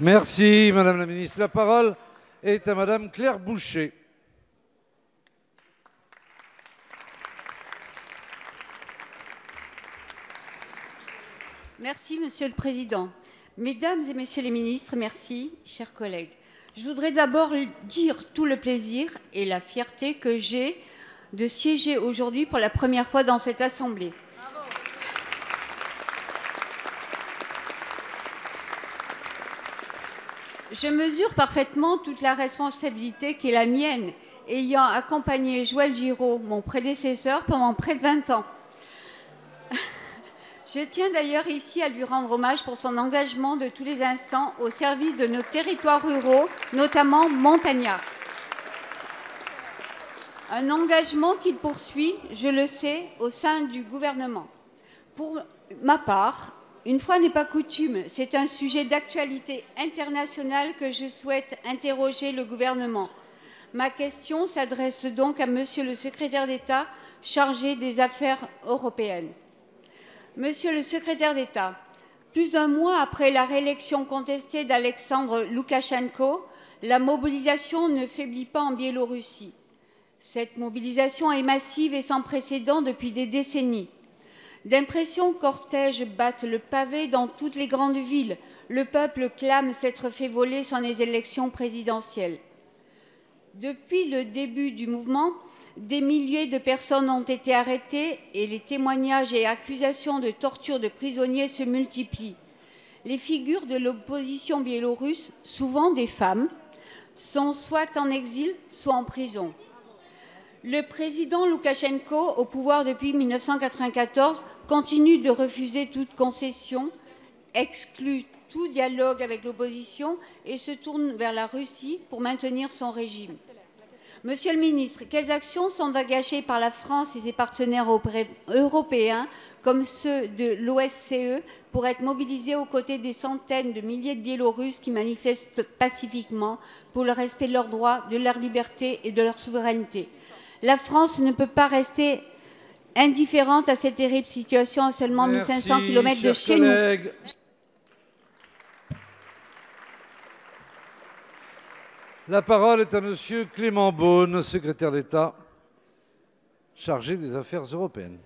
Merci, Madame la Ministre. La parole est à Madame Claire Boucher. Merci, Monsieur le Président. Mesdames et Messieurs les ministres, merci, chers collègues. Je voudrais d'abord dire tout le plaisir et la fierté que j'ai de siéger aujourd'hui pour la première fois dans cette Assemblée. Bravo. Je mesure parfaitement toute la responsabilité qui est la mienne, ayant accompagné Joël Giraud, mon prédécesseur, pendant près de 20 ans. Je tiens d'ailleurs ici à lui rendre hommage pour son engagement de tous les instants au service de nos territoires ruraux, notamment montagnards. Un engagement qu'il poursuit, je le sais, au sein du gouvernement. Pour ma part, une fois n'est pas coutume, c'est un sujet d'actualité internationale que je souhaite interroger le gouvernement. Ma question s'adresse donc à Monsieur le secrétaire d'État chargé des affaires européennes. Monsieur le secrétaire d'État, plus d'un mois après la réélection contestée d'Alexandre Loukachenko, la mobilisation ne faiblit pas en Biélorussie. Cette mobilisation est massive et sans précédent depuis des décennies. D'impressions cortèges battent le pavé dans toutes les grandes villes. Le peuple clame s'être fait voler son élection présidentielle. Depuis le début du mouvement, des milliers de personnes ont été arrêtées et les témoignages et accusations de torture de prisonniers se multiplient. Les figures de l'opposition biélorusse, souvent des femmes, sont soit en exil, soit en prison. Le président Loukachenko, au pouvoir depuis 1994, continue de refuser toute concession, exclut tout dialogue avec l'opposition et se tourne vers la Russie pour maintenir son régime. Monsieur le ministre, quelles actions sont engagées par la France et ses partenaires européens, comme ceux de l'OSCE, pour être mobilisés aux côtés des centaines de milliers de Biélorusses qui manifestent pacifiquement pour le respect de leurs droits, de leur liberté et de leur souveraineté? La France ne peut pas rester indifférente à cette terrible situation à seulement 1500 km de chez nous. La parole est à Monsieur Clément Beaune, secrétaire d'État chargé des Affaires européennes.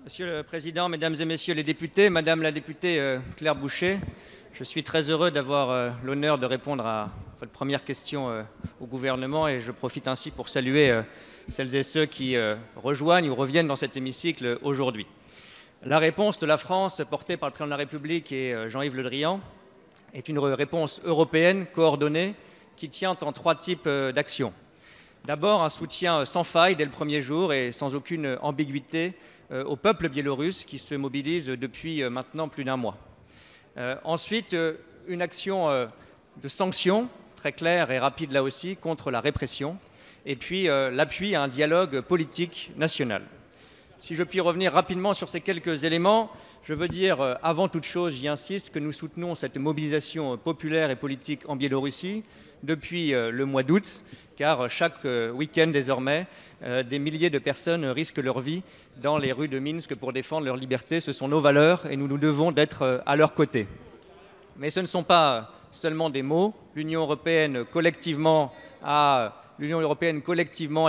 Monsieur le Président, Mesdames et Messieurs les députés, Madame la députée Claire Boucher, je suis très heureux d'avoir l'honneur de répondre à votre première question au gouvernement et je profite ainsi pour saluer celles et ceux qui rejoignent ou reviennent dans cet hémicycle aujourd'hui. La réponse de la France portée par le Président de la République et Jean-Yves Le Drian est une réponse européenne coordonnée qui tient en trois types d'actions. D'abord, un soutien sans faille dès le premier jour et sans aucune ambiguïté au peuple biélorusse qui se mobilise depuis maintenant plus d'un mois. Ensuite, une action de sanctions très claire et rapide là aussi contre la répression et puis l'appui à un dialogue politique national. Si je puis revenir rapidement sur ces quelques éléments, je veux dire avant toute chose, j'y insiste, que nous soutenons cette mobilisation populaire et politique en Biélorussie depuis le mois d'août, car chaque week-end désormais, des milliers de personnes risquent leur vie dans les rues de Minsk pour défendre leur liberté. Ce sont nos valeurs et nous nous devons d'être à leur côté. Mais ce ne sont pas seulement des mots. L'Union européenne collectivement a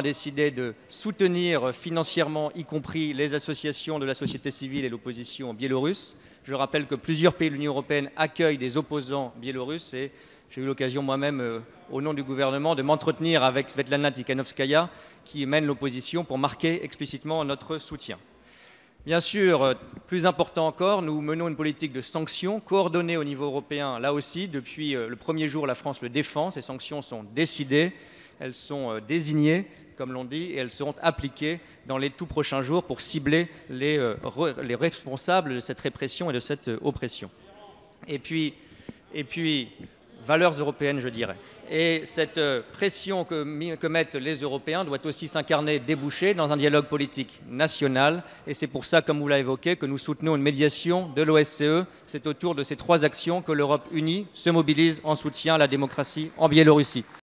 décidé de soutenir financièrement, y compris les associations de la société civile et l'opposition biélorusse. Je rappelle que plusieurs pays de l'Union européenne accueillent des opposants biélorusses et j'ai eu l'occasion moi-même, au nom du gouvernement, de m'entretenir avec Svetlana Tikhanovskaya, qui mène l'opposition, pour marquer explicitement notre soutien. Bien sûr, plus important encore, nous menons une politique de sanctions coordonnée au niveau européen. Là aussi, depuis le premier jour, la France le défend. Ces sanctions sont décidées, elles sont désignées, comme l'on dit, et elles seront appliquées dans les tout prochains jours pour cibler les responsables de cette répression et de cette oppression. Et puis valeurs européennes, je dirais. Et cette pression que mettent les Européens doit aussi s'incarner, déboucher dans un dialogue politique national. Et c'est pour ça, comme vous l'avez évoqué, que nous soutenons une médiation de l'OSCE. C'est autour de ces trois actions que l'Europe unie se mobilise en soutien à la démocratie en Biélorussie.